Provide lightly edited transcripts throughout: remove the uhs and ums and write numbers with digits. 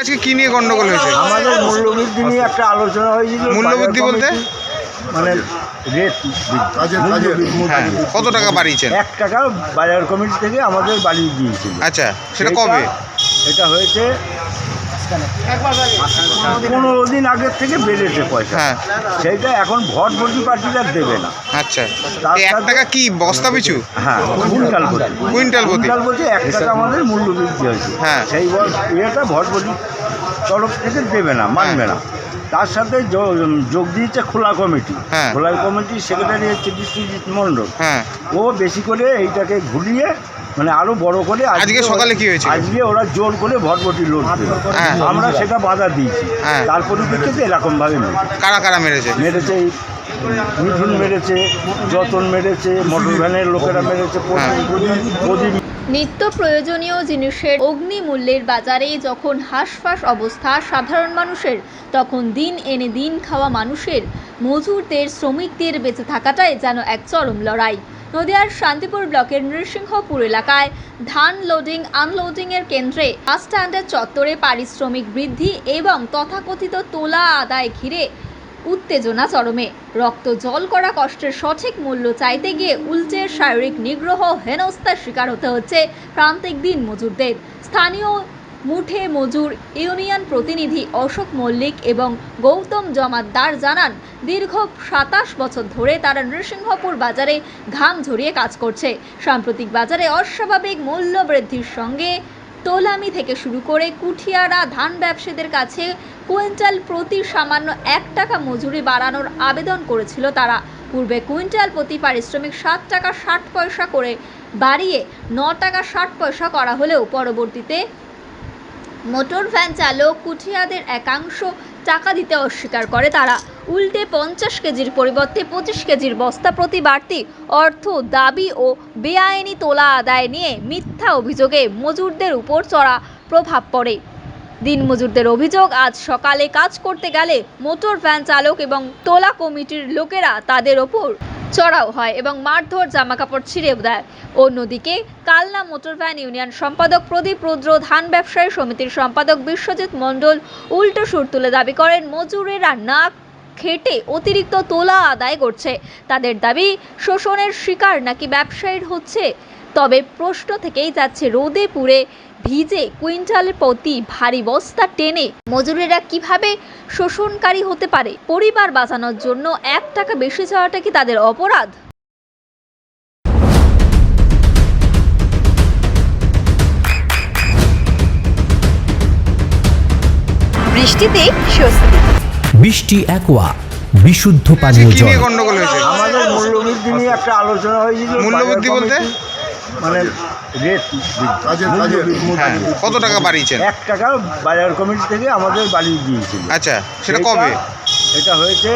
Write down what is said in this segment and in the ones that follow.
আজকে কি নিয়ে গন্ডগোল হয়েছে? আমাদের মূল্যবৃদ্ধি নিয়ে একটা আলোচনা হয়েছিল। মূল্যবৃদ্ধি বলতে মানে রেট কত টাকা বাড়িয়েছেন? 1 টাকা বাজার কমিটি থেকে আমাদের বাড়িয়ে দিয়েছিল। আচ্ছা, সেটা কবে? এটা হয়েছে 15 দিন আগের থেকে বেড়েছে পয়সা। হ্যাঁ, সেইটা এখন ভোটভোটি পার্টিরা দেবে না। আচ্ছা, 1 টাকা কি বস্তা পিছু? হ্যাঁ, কুইন্টাল প্রতি। কুইন্টাল প্রতি 1 টাকা আমাদের মূল্যবৃদ্ধি হয়েছে। হ্যাঁ, সেই ইয়েটা ভোটভোটি তরফ থেকে দেবে না, মানবে না। তার সাথে যোগ দিয়েছে খোলা কমিটি। খোলা কমিটির সেক্রেটারি হচ্ছে ডিস্ট্রিক্ট মন্ডল। ও বেশি করে এইটাকে ঘুরিয়ে মানে আরো বড় করে আজকে সকালে কি হয়েছে? আজকে ওরা জোর করে ভোটভোটি লোড দেবে। আমরা সেটা বাধা দিয়েছি। তার পরিপ্রেক্ষিতে এরকম ভাবে কারা কারা মেরেছে? মিঠুন মেরেছে, যতন মেরেছে, মোটর ভ্যানের লোকেরা মেরেছে, প্রদীপ। নিত্য প্রয়োজনীয় জিনিসের অগ্নিমূল্যের বাজারে যখন হাঁসফাঁস অবস্থা সাধারণ মানুষের, তখন দিন এনে দিন খাওয়া মানুষের, মজুরদের, শ্রমিকদের বেঁচে থাকাটাই যেন এক চরম লড়াই। নদিয়ার শান্তিপুর ব্লকের নৃসিংহপুর এলাকায় ধান লোডিং আনলোডিংয়ের কেন্দ্রে বাস স্ট্যান্ডের চত্বরে পারিশ্রমিক বৃদ্ধি এবং তথাকথিত তোলা আদায় ঘিরে উত্তেজনা চরমে। রক্ত জল করা কষ্টের সঠিক মূল্য চাইতে গিয়ে উল্টে শারীরিক নিগ্রহ, হেনস্থার শিকার হতে হচ্ছে প্রান্তিক দিন মজুরদের। স্থানীয় মুঠে মজুর ইউনিয়ন প্রতিনিধি অশোক মল্লিক এবং গৌতম জমাদ্দার জানান, দীর্ঘ 27 বছর ধরে তারা নৃসিংহপুর বাজারে ঘাম ঝরিয়ে কাজ করছে। সাম্প্রতিক বাজারে অস্বাভাবিক মূল্য বৃদ্ধির সঙ্গে তোলামি থেকে শুরু করে কুঠিয়ারা ধান ব্যবসায়ীদের কাছে কুইন্টাল প্রতি সামান্য 1 টাকা মজুরি বাড়ানোর আবেদন করেছিল তারা। পূর্বে কুইন্টাল প্রতি পারিশ্রমিক 7 টাকা 60 পয়সা করে বাড়িয়ে 9 টাকা 60 পয়সা করা হলেও পরবর্তীতে মোটর ভ্যান চালক কুঠিয়াদের একাংশ টাকা দিতে অস্বীকার করে তারা। উল্টে 50 কেজির পরিবর্তে 25 কেজির বস্তা প্রতি বাড়তি অর্থ দাবি ও বেআইনি তোলা আদায় নিয়ে মিথ্যা অভিযোগে মজুরদের উপর চড়া প্রভাব পড়ে। দিনমজুরদের অভিযোগ, আজ সকালে কাজ করতে গেলে মোটর ভ্যান চালক এবং তোলা কমিটির লোকেরা তাদের ওপর চড়াও হয় এবং মারধর, জামাকাপড় ছিঁড়ে দেয়। অন্যদিকে কালনা মোটর ভ্যান ইউনিয়ন সম্পাদক প্রদীপ রুদ্র, ধান ব্যবসায়ী সমিতির সম্পাদক বিশ্বজিৎ মণ্ডল উল্টো সুর তুলে দাবি করেন, মজুরেরা না খেটে অতিরিক্ত তোলা আদায় করছে। তাদের দাবি, শোষণের শিকার নাকি ব্যবসায়ীর হচ্ছে। তবে প্রশ্ন থেকেই যাচ্ছে, রোদে পুড়ে ভিজে কুইন্টাল প্রতি ভারী বস্তা টেনে মজুরেরা কিভাবে শোষণকারী হতে পারে? পরিবার বাঁচানোর জন্য 1 টাকা বেশি চাওয়াটা কি তাদের অপরাধ? বৃষ্টিতে স্বস্তি। বৃষ্টি অ্যাকোয়া, বিশুদ্ধ পানীয় জল। গন্ডগোল হয়েছে? আমাদের মূল্যবৃদ্ধি নিয়ে একটা আলোচনা হয়েছিল। মূল্যবৃদ্ধি বলতে মানে রেট কত টাকা বাড়িয়েছেন? 1 টাকা বাজার কমিটি থেকে আমাদের বাড়িয়ে দিয়েছিল। আচ্ছা, সেটা কবে? এটা হয়েছে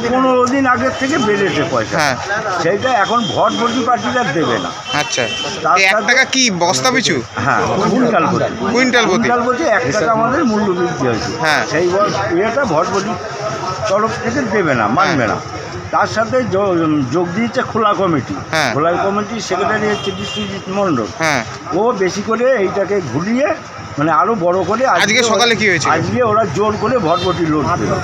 15 দিন আগের থেকে বেড়েছে পয়সা। সেইটা এখন ভোটভোটি পার্টিরা দেবে না। আচ্ছা, 1 টাকা কি বস্তা পিছু? হ্যাঁ, কুইন্টাল প্রতি 1 টাকা আমাদের মূল্যবৃদ্ধি হয়েছে। সেই ইয়েটা ভোটভোটি তরফ থেকে দেবে না, মানবে না। তার সাথে যোগ দিয়েছে খোলা কমিটি। খোলা কমিটির সেক্রেটারি হচ্ছে ডিস্ট্রিক্ট মন্ডল। ও বেশি করে এইটাকে ঘুরিয়ে মানে আরো বড় করে আজকে সকালে কি হয়েছে? আজকে ওরা জোর করে ভোটভোটি লোড দেবে।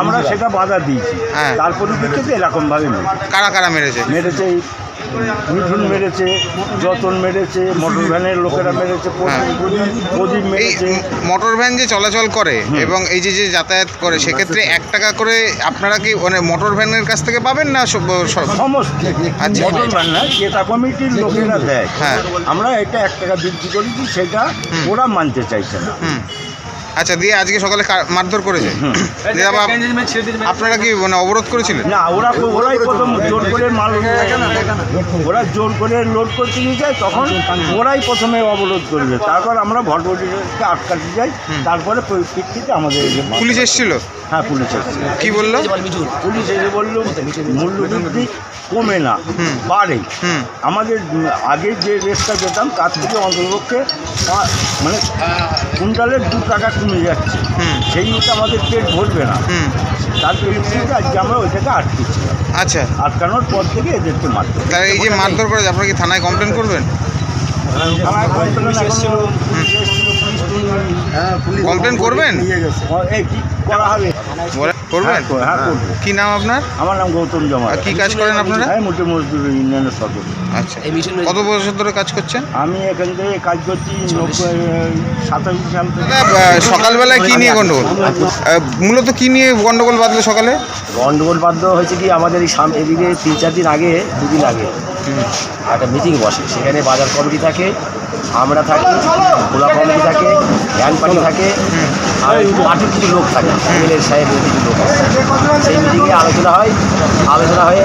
আমরা সেটা বাধা দিয়েছি। তার পরিপ্রেক্ষিতে এরকম ভাবে কারা কারা মেরেছে? মিঠুন মেরেছে, যতন মেরেছে, মোটর ভ্যানের লোকেরা মেরেছে, প্রদীপ মেরেছে। মোটর ভ্যান যে চলাচল করে এবং এই যে যাতায়াত করে, সেক্ষেত্রে 1 টাকা করে আপনারা কি মানে মোটর ভ্যানের কাছ থেকে পাবেন না? সমস্ত মোটর ভ্যান না, ক্রেতা কমিটির লোকেরা দেয়। আমরা এটা 1 টাকা বৃদ্ধি করেছি, সেটা ওরা মানতে চাইছে না। আচ্ছা, দিয়ে আজকে সকালে মারধর করেছে? আপনারা কি মানে অবরোধ করেছিলেন? না, ওরাই প্রথম জোর করে ওরা জোর করে লোড করতে নিয়ে যায়, তখন ওরাই প্রথমে অবরোধ করেছে। তারপর আমরা ভোটভোটিকে আটকাতে যাই। তারপরে পরিপ্রেক্ষিতে আমাদের পুলিশ এসেছিল। হ্যাঁ, পুলিশ এসেছিল। কি বললো? পুলিশ এসে বললো মূল্যবৃদ্ধি কমে না, বাড়ে। আমাদের আগে যে রেটটা পেতাম তার থেকে অন্ততপক্ষে মানে কুইন্টালের 2 টাকা কমে যাচ্ছে। সেই মতো আমাদের পেট ভরবে না। তার পরিপ্রেক্ষিতে আজকে আমরা ওইটাকে আটকেছিলাম। আচ্ছা, আটকানোর পর থেকে এদেরকে মারধর। তাহলে এই যে মারধর করে আপনারা কি থানায় কমপ্লেন করবেন? থানায় কমপ্লেন পুলিশ এসেছিল, হ্যাঁ, পুলিশ কমপ্লেন করবেন? নিয়ে গেছে। এই কি করা হবে? করবেন? হ্যাঁ, করবো। কি নাম আপনার? আমার নাম গৌতম জমা। আর কি কাজ করেন আপনারা? হ্যাঁ, মোটে মজদুর ইউনিয়নের সদস্য। আচ্ছা, কত বছর ধরে কাজ করছেন? আমি এখান থেকে কাজ করছি 87 সাল থেকে। দাদা, সকালবেলায় কি নিয়ে গন্ডগোল? মূলত কি নিয়ে গন্ডগোল বাঁধলো সকালে? গন্ডগোল বাধ্য হয়েছে কি আমাদের এই এদিকে 3-4 দিন আগে 2 দিন আগে একটা মিটিং বসে, সেখানে বাজার কমিটি থাকে, আমরা থাকি, খোলা কমিটি থাকে, ভ্যান পার্টি থাকে, আর পার্টির কিছু লোক থাকে, এমএলএ সাহেবের কিছু লোক আছে। সেই মিটিংয়ে আলোচনা হয়ে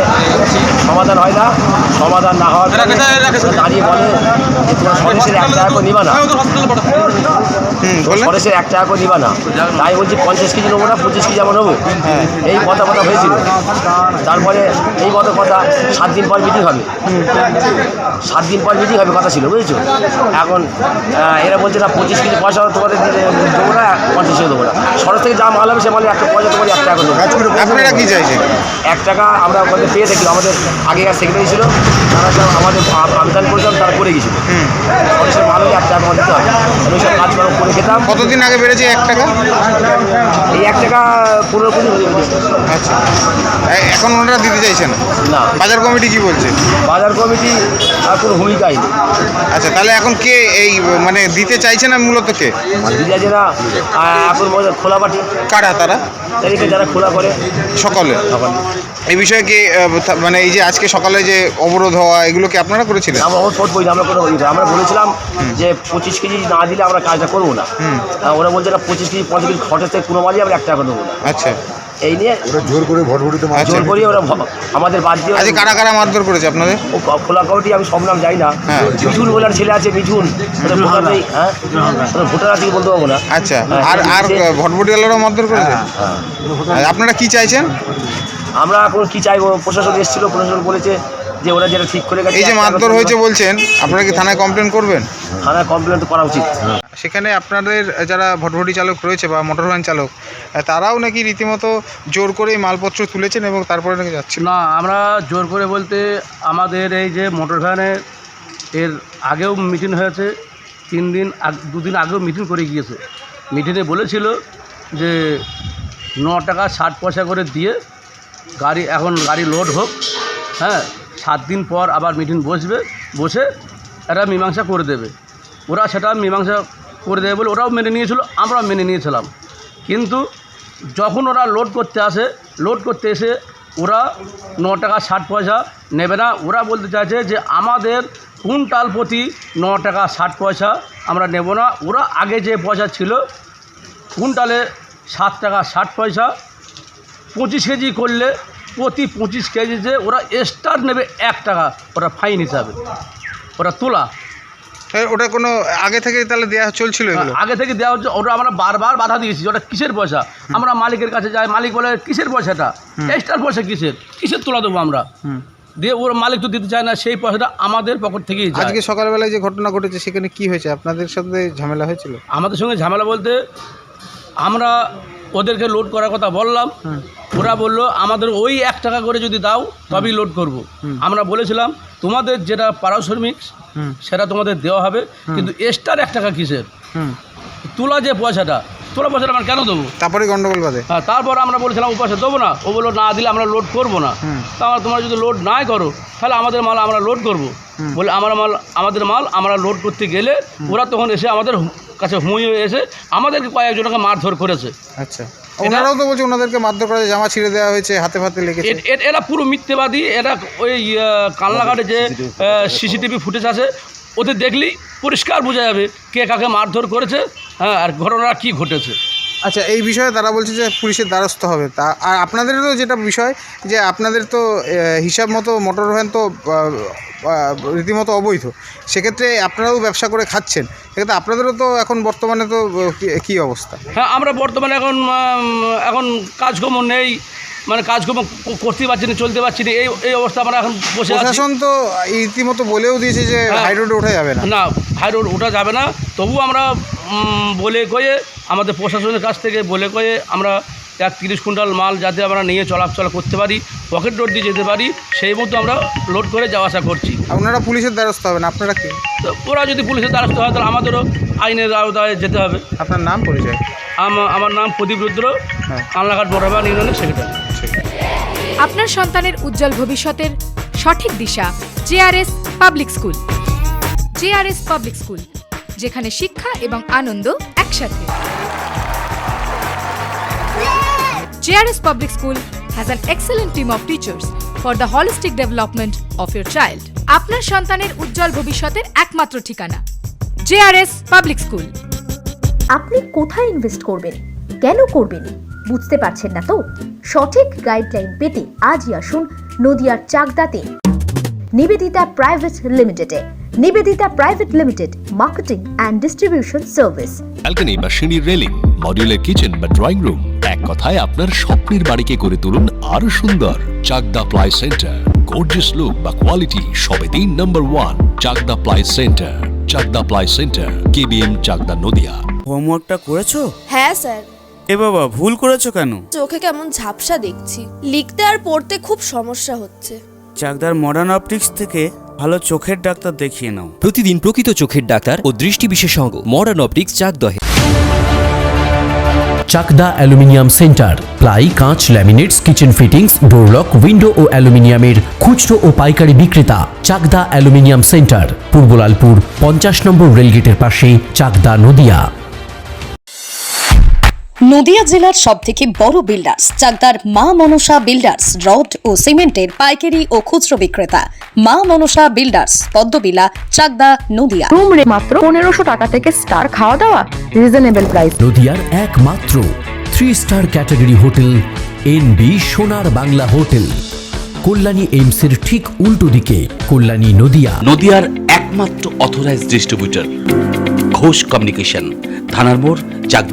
সমাধান হয় না। সমাধান না হওয়ার পরে দাঁড়িয়ে বলে যে তোমার সদস্যের 1 টাকা করে নিবা না, সদস্যের 1 টাকা করে নিবা না। তাই বলছি 50 কেজি নেবো না, 25 কেজি আমরা নেবো। এই কথা হয়েছিল। তারপরে এই কথা 7 দিন পর মিটিং হবে, 7 দিন পর মিটিং হবে কথা ছিল, বুঝেছো। এখন এরা বলছে না 25 কেজি পয়সা তোমাদের দেবো না, 50 কেজি দেবো না। সরস থেকে যা মাল হবে সে মালে একটা পয়সা তোমার 1 টাকা করে দেবো। আপনারা কি চাইছেন? 1 টাকা আমরা ওখানে পেয়ে থাকি। আমাদের আগেকার সেক্রেটারি ছিল, তারা সব আমাদের আবেদন করেছিলাম, তারা করে গেছিল। সরষের মাল হলে 1 টাকা আমার দিতে হবে। আমি সব কাজকর্ম করে খেতাম। কতদিন আগে বেড়েছে 1 টাকা? এই 1 টাকা 15 হয়ে গেছে। আচ্ছা, এখন ওনারা দিতে চাইছেন না, বাজার কমিটি কি বলছে? বাজার কমিটি আর কোনো ভূমিকাই নেই। আচ্ছা, তাহলে এখন কে এই মানে দিতে চাইছে না মূলত কে? দিদাজেরা এখন খোলা পাটি কারা তারা? এদিকে যারা খোলা করে সকলে। এই বিষয়ে কি মানে এই যে আজকে সকালে যে অবরোধ হওয়া এগুলো কি আপনারা করেছিলেন? আমরা ফোট করি, আমরা কোনো আমরা বলেছিলাম যে 25 কেজি না দিলে আমরা কাজটা করবো না। ওরা বলছে না 25 কেজি 50 কেজি খরচের থেকে কোনো মালই আমরা 1 টাকা দেবো না। আচ্ছা, এই নিয়ে ওরা জোর করে ভটভটিতে জোর করিয়ে ওরা আমাদের বাদ দিয়ে আজকে কারা কারা মারধর করেছে আপনাদের? ও খোলা কমিটি, আমি সব নাম যাই না। হ্যাঁ। মিঠুন বলার ছেলে আছে, মিঠুন ভোটার নেই। হ্যাঁ, ভোটার আছে কি বলতে পারবো না। আচ্ছা, আর ভটভটিওয়ালারাও মারধর করেছে? আর আপনারা কি চাইছেন? আমরা এখন কি চাইবো? প্রশাসন এসেছিল, প্রশাসন বলেছে যে ওরা যেটা ঠিক করে গেছে। এই যে মারধর হয়েছে বলছেন, আপনারা কি থানায় কমপ্লেন করবেন? থানায় কমপ্লেন তো করা উচিত। সেখানে আপনাদের যারা ভটভটি চালক রয়েছে বা মোটর ভ্যান চালক, তারাও নাকি রীতিমতো জোর করে মালপত্র তুলেছেন এবং তারপরে নাকি যাচ্ছিল। না, আমরা জোর করে বলতে আমাদের এই যে মোটর ভ্যানের এর আগেও মিটিং হয়েছে, 2 দিন আগেও মিটিং করে গিয়েছে। মিটিংয়ে বলেছিল যে 9 টাকা 60 পয়সা করে দিয়ে গাড়ি লোড হোক। হ্যাঁ, 7 দিন পর আবার মিটিং বসে এরা মীমাংসা করে দেবে। ওরা সেটা মীমাংসা করে দেবে বলে ওরাও মেনে নিয়েছিল, আমরাও মেনে নিয়েছিলাম। কিন্তু যখন ওরা লোড করতে এসে ওরা 9 টাকা 60 পয়সা নেবে না। ওরা বলতে চাইছে যে আমাদের কুইন্টাল প্রতি 9 টাকা 60 পয়সা আমরা নেব না। ওরা আগে যে পয়সা ছিল কুইন্টালে 7 টাকা 60 পয়সা, 25 কেজি করলে প্রতি 25 কেজিতে ওরা এক্সট্রা নেবে 1 টাকা, ওরা ফাইন হিসাবে ওরা তোলা। ওটা কোনো আগে থেকে তাহলে দেওয়া চলছিল এগুলো? আগে থেকে দেওয়া হচ্ছে, ওটা আমরা বারবার বাধা দিয়েছি। ওটা কিসের পয়সা? আমরা মালিকের কাছে যাই, মালিক বলে কিসের পয়সাটা, এক্সট্রা পয়সা কিসের তোলা দেবো আমরা? দিয়ে ওর মালিক তো দিতে চায় না, সেই পয়সাটা আমাদের পকেট থেকেই যায়। আজকে সকালবেলায় যে ঘটনা ঘটেছে সেখানে কি হয়েছে? আপনাদের সাথে ঝামেলা হয়েছিল? আমাদের সঙ্গে ঝামেলা বলতে আমরা ওদেরকে লোড করার কথা বললাম, ওরা বললো আমাদের ওই 1 টাকা করে যদি দাও তবেই লোড করব। আমরা বলেছিলাম তোমাদের যেটা পারিশ্রমিক সেটা তোমাদের দেওয়া হবে, কিন্তু এক্সট্রা 1 টাকা কিসের? তোলা পয়সাটা আমরা কেন দেবো? তারপরে গন্ডগোল বাঁধে। হ্যাঁ, তারপর আমরা বলেছিলাম ও পয়সা দেবো না। ও বললো না দিলে আমরা লোড করবো না। তা তোমরা যদি লোড নাই করো তাহলে আমাদের মাল আমরা লোড করবো বলে আমাদের মাল আমরা লোড করতে গেলে ওরা তখন এসে আমাদের কাছে হুঁয়ে এসে আমাদেরকে কয়েকজনকে মারধর করেছে। আচ্ছা, ওনারাও তো বলছে ওনাদেরকে মারধর করা, জামা ছিঁড়ে দেওয়া হয়েছে, হাতে লেগেছে। এরা পুরো মিথ্যেবাদী। এরা ওই কালনাঘাটে যে সিসিটিভি ফুটেজ আছে ওদের দেখলেই পরিষ্কার বোঝা যাবে কে কাকে মারধর করেছে, হ্যাঁ, আর ঘটনাটা কী ঘটেছে। আচ্ছা, এই বিষয়ে তারা বলছে যে পুলিশের দ্বারস্থ হবে। তা আর আপনাদেরও যেটা বিষয় যে আপনাদের তো হিসাব মতো মোটর ভ্যান তো রীতিমতো অবৈধ, সেক্ষেত্রে আপনারাও ব্যবসা করে খাচ্ছেন, সেক্ষেত্রে আপনাদেরও তো এখন বর্তমানে তো কী অবস্থা? হ্যাঁ, আমরা বর্তমানে এখন কাজকর্ম নেই, মানে কাজকর্ম করতে পারছি না, চলতে পারছি না, এই অবস্থা আমরা এখন বসে আছি। প্রশাসন তো রীতিমতো বলেও দিয়েছে যে হাই রোডে ওঠা যাবে না। না, হাই রোড ওঠা যাবে না। তবু আমরা বলে কয়ে আমাদের প্রশাসনের কাছ থেকে বলে কয়ে আমরা 30 কুইন্টাল মাল যাতে আমরা নিয়ে চলাচল করতে পারি, পকেট রোড দিয়ে যেতে পারি, সেই মতো আমরা লোড করে যাওয়া আসা করছি। আপনারা পুলিশের দ্বারস্থ হবেন, আপনারা কি? তো ওরা যদি পুলিশের দ্বারস্থ হয় তাহলে আমাদেরও আইনের আওতায় যেতে হবে। আপনার নাম পরিচয়? আমার নাম প্রদীপ রুদ্র, হ্যাঁ। কালনাঘাট বড়বাগান ইউনিয়নের সেক্রেটারি। আপনার সন্তানের উজ্জ্বল ভবিষ্যতের সঠিক দিশা JRS public school. JRS public school, যেখানে শিক্ষা এবং আনন্দ একসাথে। JRS public school has an excellent team of teachers for the holistic development of your child. আপনার সন্তানের উজ্জ্বল ভবিষ্যতের একমাত্র ঠিকানা জেআরএস পাবলিক স্কুল। আপনি কোথায় ইনভেস্ট করবেন, কেন করবেন বুঝতে পারছেন না তো? সঠিক গাইডলাইন পেতে আজই আসুন নদিয়ার চাকদাতে নিবেদিতা প্রাইভেট লিমিটেডে। Nivedita private limited, marketing and distribution service. Balcony বা সিঁড়ির রেলিং, মডিউলার কিচেন বা ড্রয়িং রুম, এক কথায় আপনার স্বপ্নের বাড়িকে করে তুলুন আরো সুন্দর। Chakdah ply centre, gorgeous look বা কোয়ালিটি সবে 3 number 1 Chakdah ply centre. Chakdah ply centre, KBM, Chakdah, Nadia. হোমওয়ার্কটা করেছো? হ্যাঁ স্যার। এ বাবা, ভুল করেছো কেন? চোখে কেমন ঝাপসা দেখছি, লিখতে আর পড়তে খুব সমস্যা হচ্ছে। চাকদার মডার্ন অপটিক্স থেকে ভালো চোখের ডাক্তার দেখিয়ে নাও। প্রতিদিন প্রকৃত চোখের ডাক্তার ও দৃষ্টি বিশেষজ্ঞ মডার্ন অপটিক্স চাকদহে। চাকদা অ্যালুমিনিয়াম সেন্টার, প্লাই, কাঁচ, laminates, kitchen fittings, door lock, window ও অ্যালুমিনিয়ামের খুচরো ও পাইকারি বিক্রেতা। চাকদা অ্যালুমিনিয়াম সেন্টার, পূর্ব লালপুর 50 নম্বর রেলগেটের পাশে, চাকদা, নদিয়া। নদিয়া জেলার সবথেকে বড় বিল্ডার্স চাকদার মা মনসা বিল্ডার্স, রড ও সিমেন্টের পাইকারি ও খুচরো বিক্রেতা। মা মনসা বিল্ডার্স, পদ্মবিলা, চাকদা, নদিয়া। রুম রে মাত্র 1500 টাকা থেকে স্টার, খাওয়া দাওয়া রিজনেবল প্রাইস। নদিয়ার একমাত্র 3 স্টার ক্যাটাগরি হোটেল এনবি সোনার বাংলা হোটেল, কল্যাণী এইমসের ঠিক উল্টো দিকে, কল্যাণী, নদিয়া। নদিয়ার একমাত্র অথরাইজড ডিস্ট্রিবিউটর ঘোষ কমিউনিকেশন, থানার মোড়, চাকদা।